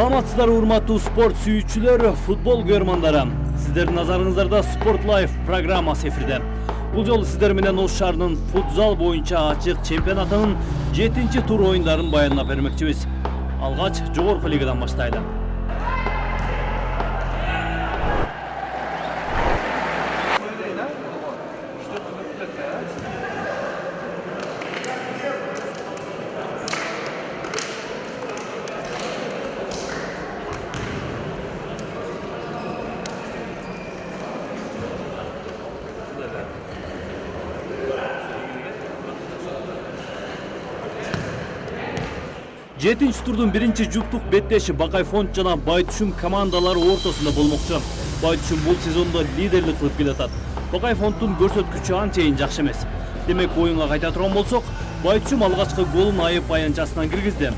Саламатсыздар урматтуу спорт сүйүүчүлөр, футбол көрмандары. Сиздердин назарыңыздарда Sport Life программасы эфирде. Бул жолу сиздер менен Ош шаарынын футзал боюнча ачык чемпионатынын 7-чи тур оюндарын баяндап бермекчибиз. Алгач жогорку лигадан баштайлы. Жетинчи турдун биринчи жуптук беттеши Бакай фонд жана Байтүшүм командалары ортосунда болмокчу. Байтүшүм бул сезондо лидерлик кылып келатат. Бакай фонддун көрсөткүчү анчейин жакшы эмес. Демек оюнга кайта турган болсок, Байтүшүм алгачкы голун айып аянтчасынан киргизди.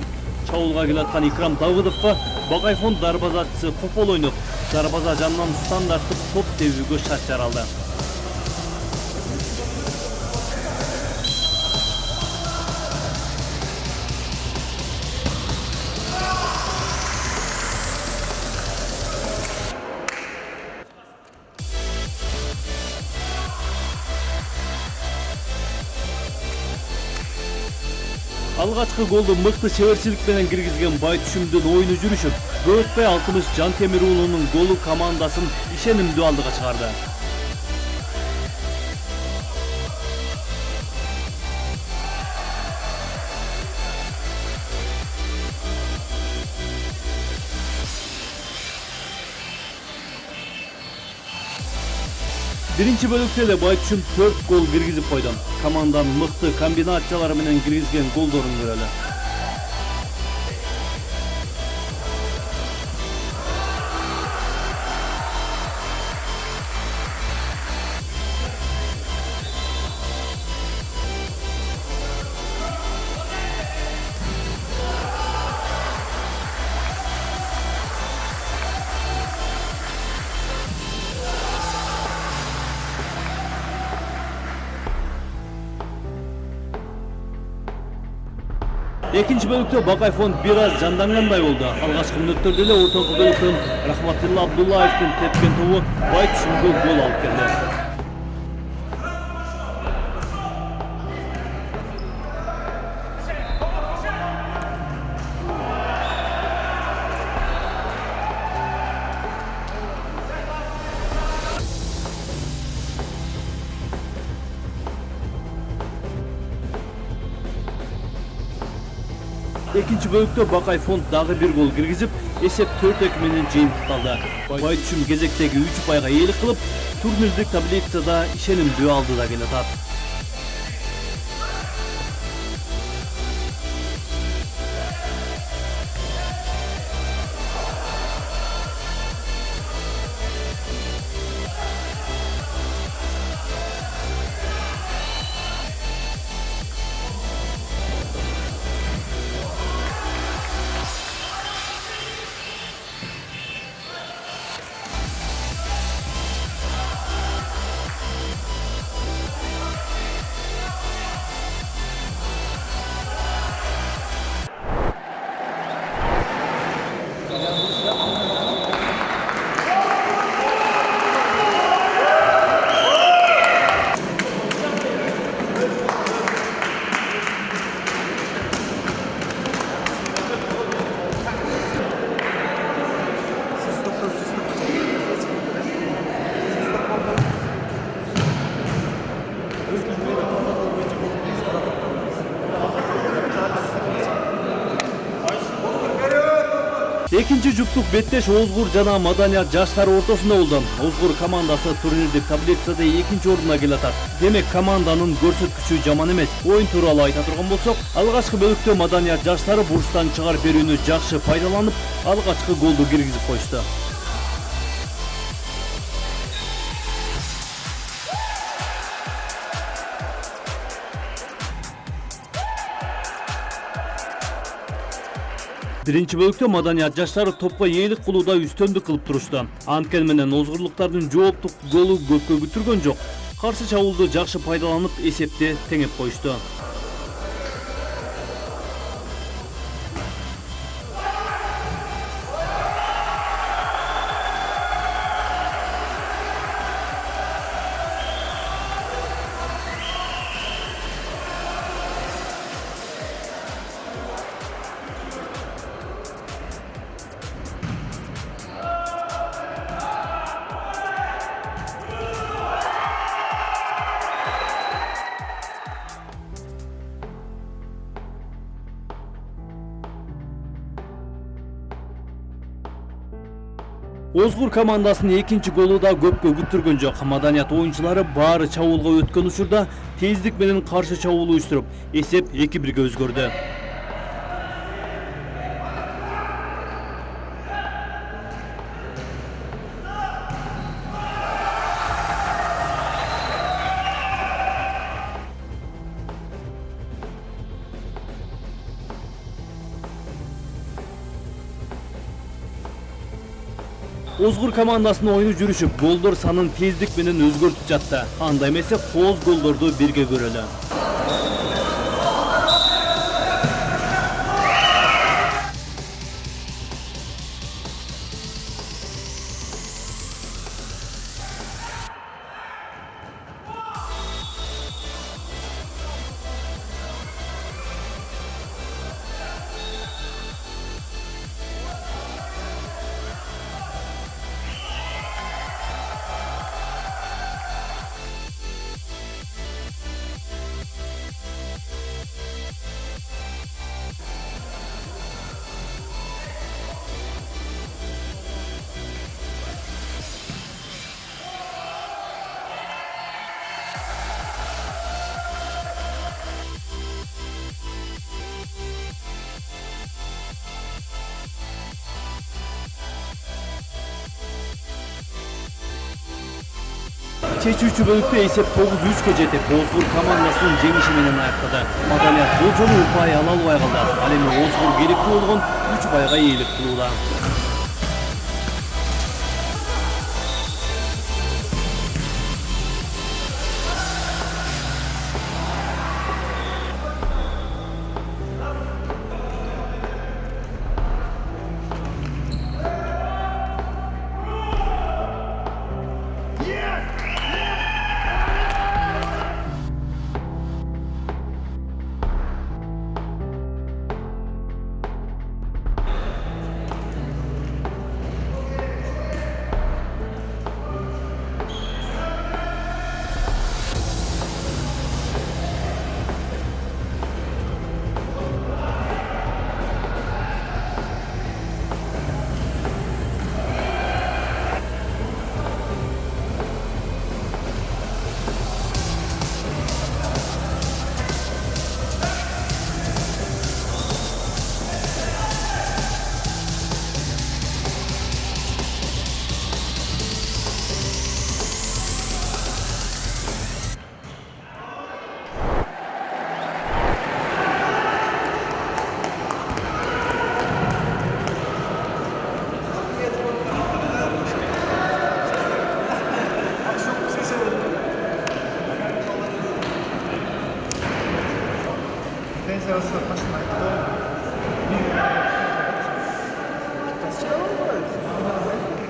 Чабуулга келаткан Икрам Давыдовго Бакай фонд дарбазачысы Копол ойноп, дарбаза жанынан стандарттык топ тебүүгө шарт жаралды. Алгачкы голду мыкты чеберчилик менен киргизген Байтүшүмдүн оюну жүрүшүп, көп өтпөй Алтымыш Жантемир уулунун голу командасын ишенимдүү алдыга чыгарды. Биринчи бөлүктө эле Байтүшүм 4 гол киргизип койду. Команданын мыкты комбинациялары менен киргизген голдорун көрөлү. Экинчи бөлүктө Бакай фонд бир аз жандангандай болду. Алгачкы мүнөттөрдө эле ортолку бөлүктөн Рахматилла Абдуллаевдин тепкен тобу Байтүшүмгө гол алып келди. Экинчи бөлүктө Бакай фонд дагы бир гол киргизип, эсеп 4-2 менен жыйынтыкталды. Байтүшүм кезектеги 3 упайга ээлик кылып, турнирлик таблицада ишенимдүү алдыда келатат. Экинчи жуптук беттеш Озгур жана Маданият жаштары ортосунда болду. Озгур командасы турнирлик таблицада экинчи орунда келатат. Демек команданын көрсөткүчү жаман эмес. Оюн тууралуу айта турган болсок, алгачкы бөлүктө Маданият жаштары бурчтан чыгарып берүүнү жакшы пайдаланып, алгачкы голду киргизип коюшту. Биринчи бөлүктө Маданият жаштары топко ээлик кылууда үстөмдүк кылып турушту. Анткени менен озгурлуктардын жооптук голу көпкө күтүргөн жок. Каршы чабуулду жакшы пайдаланып, эсепти теңеп коюшту. Озгур командасынын экинчи голу да көпкө күттүргөн жок. Маданият оюнчулары баары чабуулга өткөн учурда тездик менен каршы чабуул уюштуруп, эсеп 2-1 өзгөрдү. Озгур командасынын оюну жүрүшүп, голдор санын тездик менен өзгөртүп жатты. Анда эмесе кооз голдорду бирге көрөлү. Чечүүчү бөлүктө эсеп 9-3 жетип, Озгур командасынын жеңиши менен аяктады. Маданият бул жолу упай ала албай калды. Ал эми Озгур керектүү болгон 3 байга ээлик кылууда.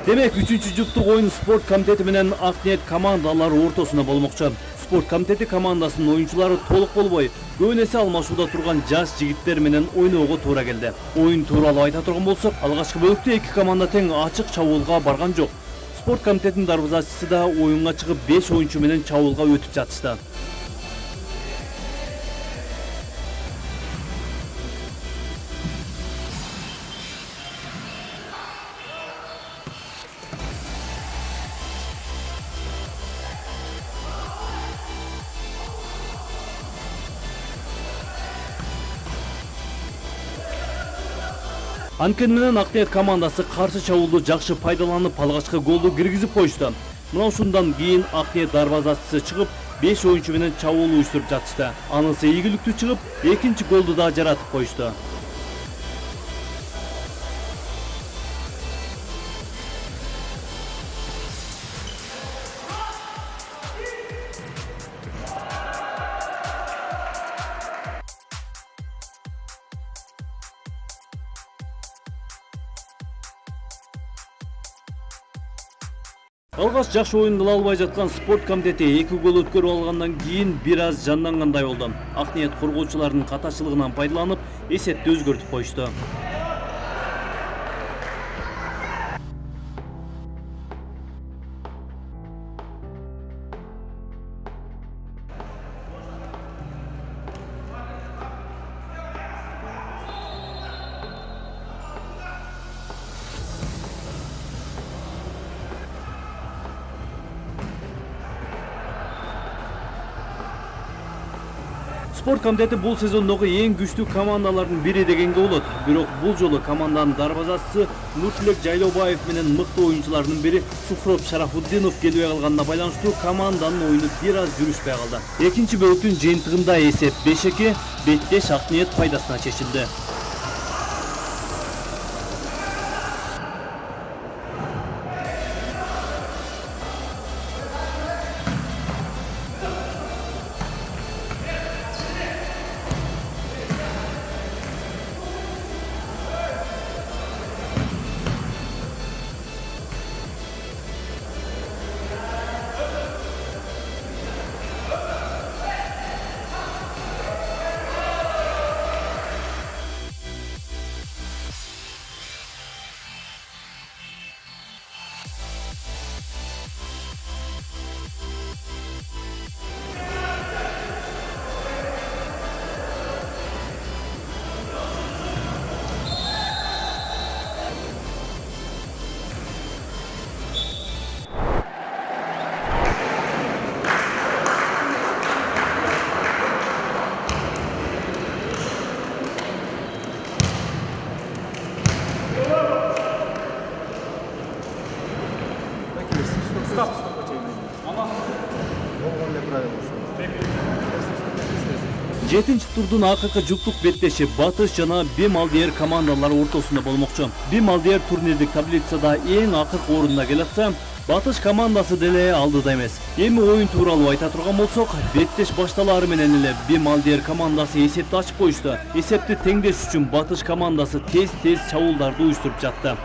Демек, 3-жүптүк оюн спорт комитети менен Акниет командалары ортосунда болмокчу. Спорт комитети командасынын оюнчулары толук болбой, көбүн эсе алмашууда турган жаш жигиттер менен ойноого туура келди. Оюн тууралуу айта турган болсок, алгачкы бөлүктө эки команда тең ачык чабуулга барган жок. Спорт комитетинин дарбазачысы да оюнга чыгып 5 оюнчу менен чабуулга өтүп жатышты. Анткени менен Акниет командасы каршы чабуулду жакшы пайдаланып, алгачкы голду киргизип коюшту. Мына ушундан кийин Акниет дарбазачысы чыгып, 5 оюнчу менен чабуул уюштуруп жатышты. Анысы ийгиликтүү чыгып, экинчи голду да жаратып коюшту. Алгаш жакшы оюн кыла албай жаткан спорт комитети 2 гол өткөрүп алгандан кийин бир аз жандангандай болду. Акниет коргоочуларынын катачылыгынан пайдаланып, эсепти өзгөртүп коюшту. Спорт комитети бул сезондогу эң күчтүү командалардын бири дегенге болот. Бирок бул жолу команданын дарбазачысы Нуртилек Жайлообаев менен мыкты оюнчулардын бири Суфров Шарафуддинов келбей калганына байланыштуу команданын оюну бир аз жүрүшпөй калды. Экинчи бөлүктүн жыйынтыгында эсеп 5-2 Беттеш Акниет пайдасына чечилди. Жетинчи турдун акыркы жуптук беттеши Батыш жана Бемалдиер командалары ортосунда болмокчу. Бемалдиер турнирлик таблицада эң акыркы орунда келатса, Батыш командасы деле алдыда эмес. Эми оюн тууралуу айта турган болсок, беттеш башталары менен эле Бемалдиер командасы эсепти ачып коюшту. Эсепти теңдеш үчүн Батыш командасы тез чабуулдарды уюштуруп жатты.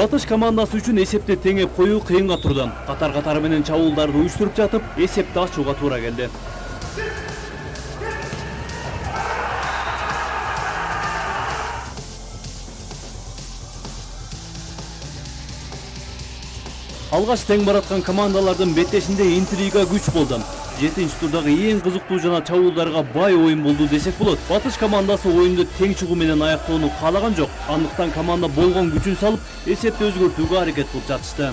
Батыш командасы үчүн эсепти теңеп коюу кыйынга турду. Катар менен чабуулдарды уюштуруп жатып, эсепти ачууга туура келди. Алгаш тең бараткан командалардын беттешинде интрига күч болду. Жетинчи турдагы эң кызыктуу жана чабуулдарга бай оюн болду десек болот. Батыш командасы оюнду тең чыгуу менен аяктоону каалаган жок. Андыктан команда болгон күчүн салып, эсепти өзгөртүүгө аракет кылып жатышты.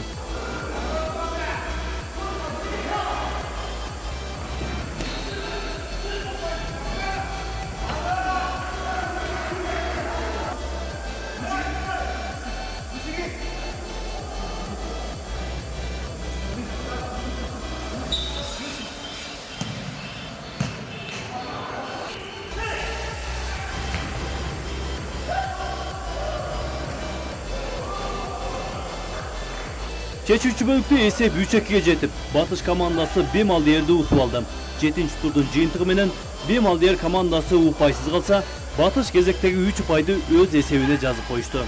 Чечүүчү бөлүктө эсеп 3-2 жетип, Батыш командасы Бемалдиерди утуп алды. Жетинчи турдун жыйынтыгы менен Бемалдиер командасы упайсыз калса, Батыш кезектеги 3 упайды өз эсебине жазып коюшту.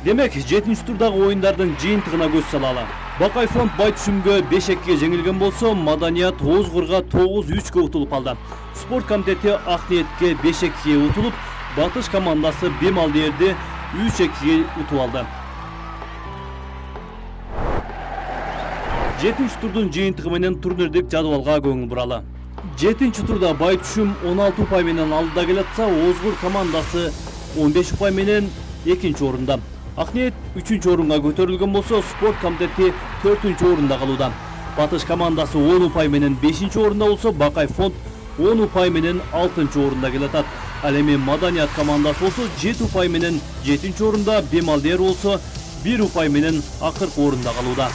Демек, 7-нчи турдагы оюндардын жыйынтыгына көз салалы. Бакай фонд Байтүшүмгө 5-2 жеңилген болсо, Маданият Озгурга 9-3 утулуп алды. Спорт комитети Акниетке 5-2 утулуп, Батыш командасы Бемалдиерди 3-2 утуп алды. 7-нчи турдун жыйынтыгы менен турнирлик жадыбалга көңүл буралы. 7-нчи турда Байтүшүм 16 упай менен алдыда келатса, Озгур командасы 15 упай менен экинчи орунда. Акниет 3-чү орунга көтөрүлгөн болсо, спорт комитети 4-чү орунда калууда. Батыш командасы 10 упай менен 5-чи орунда болсо, Бакай фонд 10 упай менен 6-чы орунда келатат. Ал эми Маданият командасы болсо 7 упай менен 7-чи орунда, Бемалдиер болсо 1 упай менен акыркы орунда калууда.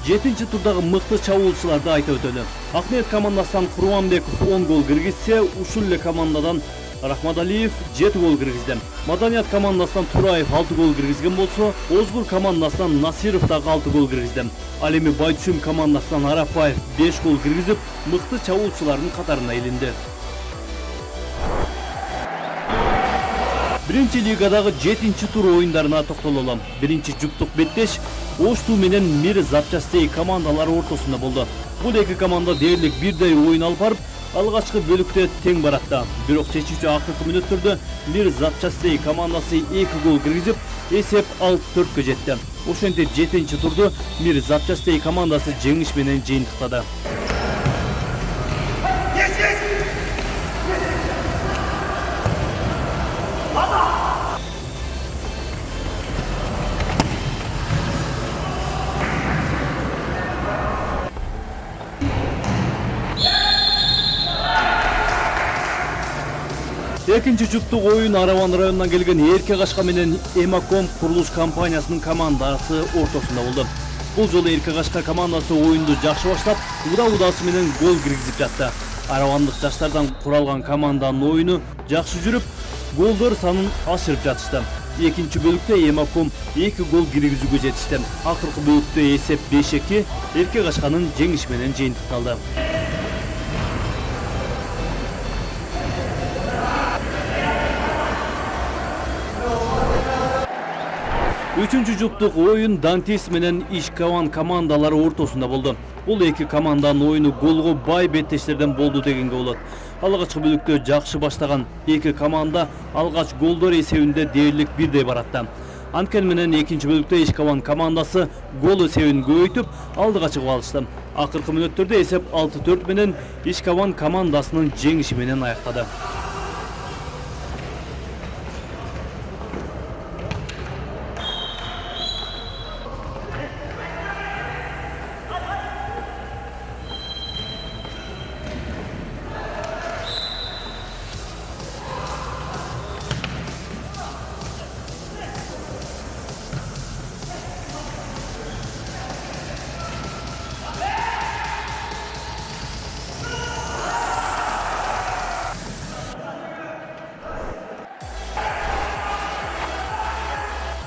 7-турдагы мыкты чабуулчуларды айтып өтөлү. Акниет командасынан Курманбеков 10 гол киргизсе, ушул эле командадан Рахматалиев 7 гол киргизди. Маданият командасынан Тураев 6 гол киргизген болсо, Озгур командасынан Насиров дагы 6 гол киргизди. Ал эми Байтүшүм командасынан Арапаев 5 гол киргизип, мыкты чабуулчулардын катарына илинди. Биринчи лигадагы 7-тур оюндарына токтололом. Биринчи жуптук беттеш Ошту менен Мир Запчастей командалары ортосунда болду. Бул эки команда дээрлик бирдей оюн алып барып, алгачкы бөлүктө тең баратта. Бирок чечүүчү акыркы мүнөттөрдө Мир Запчастей командасы 2 гол киргизип, эсеп 6-4-кө жетти. Ошентип 7-турду Мир Запчастей командасы жеңиш менен жыйынтыктады. Экинчи жуптук оюн Араван районунан келген Эрке Кашка менен Эмаком курулуш компаниясынын командасы ортосунда болду. Бул жолу Эрке Кашка командасы оюнду жакшы баштап, удасы менен гол киргизип жатты. Аравандык жаштардан куралган команданын оюну жакшы жүрүп, голдор санын ашырып жатышты. Экинчи бөлүктө Эмаком 2 гол киргизүүгө жетишти. Акыркы бөлүктө эсеп 5-2 Эрке Кашканын жеңиш менен жыйынтыкталды. Үчүнчү жуптук оюн Дантис менен Ишкаван командалары ортосунда болду. Бул эки команданын оюну голго бай беттештерден болду дегенге болот. Алгачкы бөлүктө жакшы баштаган эки команда алгач голдор эсебинде дээрлик бирдей баратты. Анткени менен экинчи бөлүктө Ишкаван командасы гол эсебин көбөйтүп алдыга чыгып алышты. Акыркы мүнөттөрдө эсеп 6-4 менен Ишкаван командасынын жеңиши менен аяктады.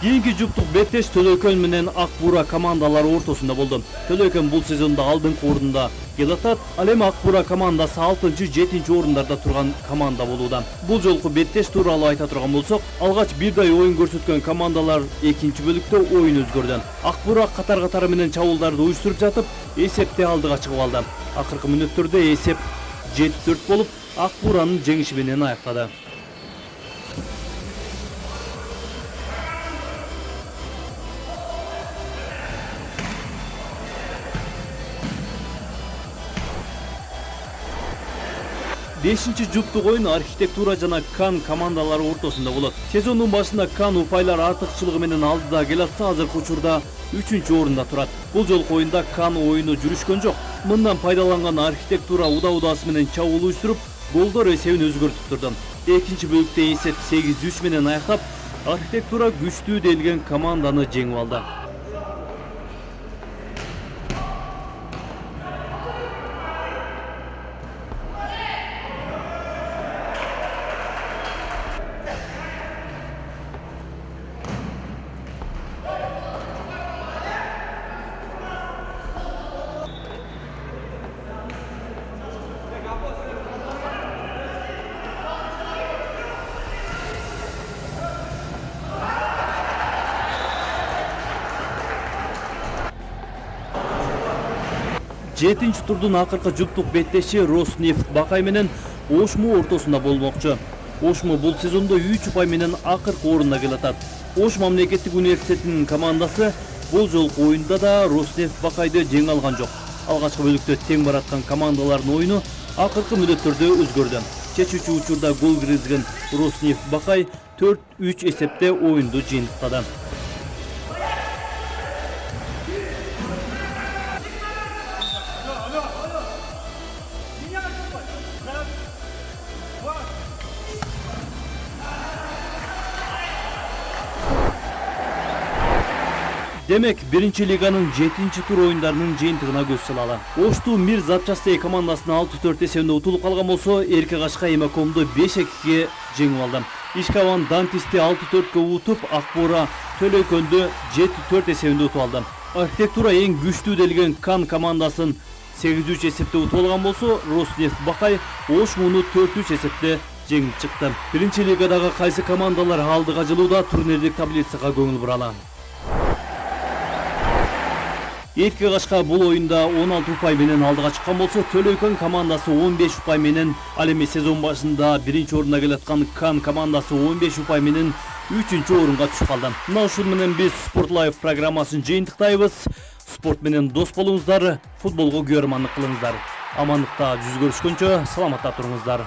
Кийинки жуптук беттеш Төлөкөн менен Ак Бура командалары ортосунда болду. Төлөкөн бул сезондо алдыңкы орунда келатат, ал эми Ак Бура командасы 6-7 орундарда турган команда болууда. Бул жолку беттеш тууралуу айта турган болсок, алгач бирдей оюн көрсөткөн командалар экинчи бөлүктө оюн өзгөрдү. Ак Бура катар менен чабуулдарды уюштуруп жатып, эсепте алдыга чыгып алды. Акыркы мүнөттөрдө эсеп 7-4 болуп, Ак Буранын жеңиши менен аяктады. Бешинчи жуптук оюн Архитектура жана Кан командалары ортосунда болот. Сезондун башында Кан упайлар артыкчылыгы менен алдыда келатса, азыркы учурда 3-чү орунда турат. Бул жолку оюнда Кан оюну жүрүшкөн жок. Мындан пайдаланган Архитектура удасы менен чабуул уюштуруп, голдор эсебин өзгөртүп турду. Экинчи бөлүктө эсеп 8-3 менен аяктап, Архитектура күчтүү делген команданы жеңип алды. Жетинчи турдун акыркы жуптук беттеши Роснефть Бакай менен Ошму ортосунда болмокчу. Ошму бул сезондо 3 упай менен акыркы орунда келатат. Ош мамлекеттик университетинин командасы бул жолку оюнда да Роснефть Бакайды жеңе алган жок. Алгачкы бөлүктө тең бараткан командалардын оюну акыркы мүнөттөрдө өзгөрдү. Чечүүчү учурда гол киргизген Роснефть Бакай 4-3 эсепте оюнду жыйынтыктады. Демек, биринчи лиганын 7-тур оюндарынын жыйынтыгына көз салалы. Ошту Мир Запчастей командасына 6-4 эсебинде утулуп калган болсо, Эрке Кашка Эмакомду 5-2-ге жеңип алды. Ишкаван Дантисти 6-4-кө утуп, Акбора Төлөйкөндү 7-4 эсебинде утуп алды. Архитектура эң күчтүү делген Кан командасын 8-3 эсепте утуп алган болсо, Роснефть Бакай Ош муну 4-3 эсепте жеңип чыкты. Биринчи лигадагы кайсы командалар алдыга жылууда турнирлик таблицага көңүл буралы. Эрке Кашка бул оюнда 16 упай менен алдыга чыккан болсо, Төлөйкөн командасы 15 упай менен, ал эми сезон башында биринчи орунда келаткан Кан командасы 15 упай менен 3-орунга түшүп калды. Мына ушун менен биз Sport Life программасын жыйынтыктайбыз. Спорт менен дос болуңуздар, футболго көрмандык кылыңыздар. Амандыкта жүз көрүшкөнчө саламатта туруңуздар.